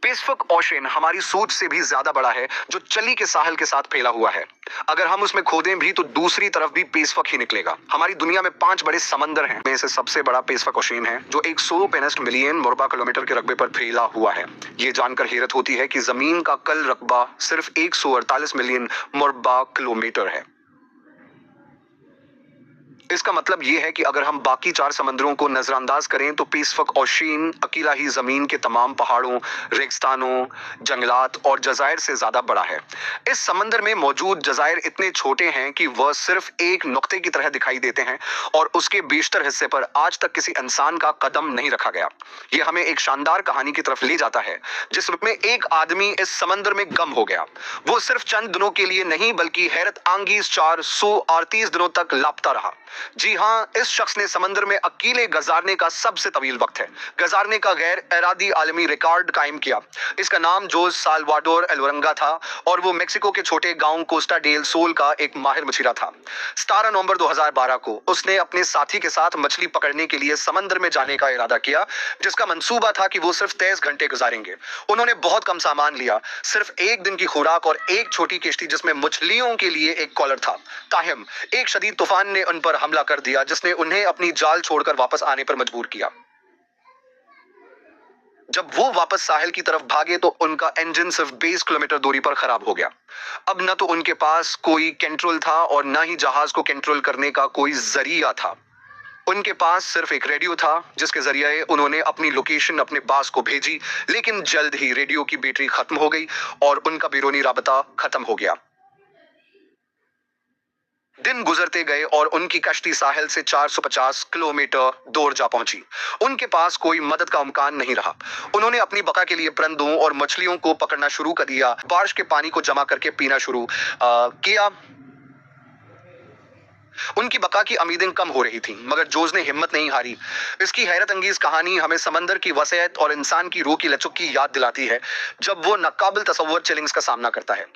Pacific ocean हमारी सोच से भी ज्यादा बड़ा है, जो चिली के साहल के साथ फैला हुआ है। अगर हम उसमें खोदें भी तो दूसरी तरफ भी पेसिफिक ही निकलेगा। हमारी दुनिया में 5 बड़े समंदर हैं, में से सबसे बड़ा पेसिफिक ओशन है, जो 165 मिलियन मुरबा किलोमीटर के रकबे पर फैला हुआ है। ये जानकर हैरत होती है कि जमीन का कुल रकबा सिर्फ 148 मिलियन मुरबा किलोमीटर है। इसका मतलब यह है कि अगर हम बाकी 4 समंदरों को नजरअंदाज करें तो पेसिफिक ओशन अकेला ही जमीन के तमाम पहाड़ों, रेगिस्तानों, जंगलात और जजायर से ज्यादा बड़ा है। इस समंदर में मौजूद जजायर इतने छोटे हैं कि वह सिर्फ एक नुक्ते की तरह दिखाई देते हैं और उसके बेशतर हिस्से पर आज तक किसी इंसान का कदम नहीं रखा गया। यह हमें एक शानदार कहानी की तरफ ले जाता है, जिसमें एक आदमी इस समंदर में गम हो गया। वो सिर्फ चंद दिनों के लिए नहीं बल्कि हैरत अंगेज 438 दिनों तक लापता रहा। जी हाँ, इस शख्स ने समंदर में अकेले गुजारने का सबसे तवील वक्त है गुजारने का गैर इरादी आलमी रिकॉर्ड कायम किया। इसका नाम जोस साल्वाडोर एल्वरंगा था और वो मेक्सिको के छोटे गांव कोस्टा डेल सोल का एक माहिर मछिरा था। 17 नवंबर 2012 को उसने अपने साथी के साथ मछली पकड़ने के लिए समंदर में जाने का इरादा किया, जिसका मंसूबा था कि वो सिर्फ 23 घंटे गुजारेंगे। उन्होंने बहुत कम सामान लिया, सिर्फ एक दिन की खुराक और एक छोटी किश्ती जिसमें मछलियों के लिए एक कॉलर था। ताहिम एक शदीद तूफान ने उन पर हमला कर दिया, जिसने उन्हें अपनी जाल छोड़कर वापस आने पर मजबूर किया। जब वो वापस साहिल की तरफ भागे तो उनका इंजन सिर्फ 20 किलोमीटर दूरी पर खराब हो गया। अब न तो उनके पास कोई कंट्रोल था और न ही जहाज को कंट्रोल करने का कोई जरिया था। उनके पास सिर्फ एक रेडियो था, जिसके जरिए उन्होंने अपनी लोकेशन अपने बास को भेजी, लेकिन जल्द ही रेडियो की बैटरी खत्म हो गई और उनका बैरूनी राबता खत्म हो गया। दिन गुजरते गए और उनकी कश्ती साहिल से 450 किलोमीटर दूर जा पहुंची। उनके पास कोई मदद का इम्कान नहीं रहा। उन्होंने अपनी बका के लिए परिंदों और मछलियों को पकड़ना शुरू कर दिया, बारिश के पानी को जमा करके पीना शुरू किया। उनकी बका की उम्मीदें कम हो रही थीं, मगर जोज ने हिम्मत नहीं हारी। इसकी हैरत अंगेज कहानी हमें समंदर की वसीयत और इंसान की रूह की लचक की याद दिलाती है, जब वो नाकाबिल तसव्वुर चैलेंज का सामना करता है।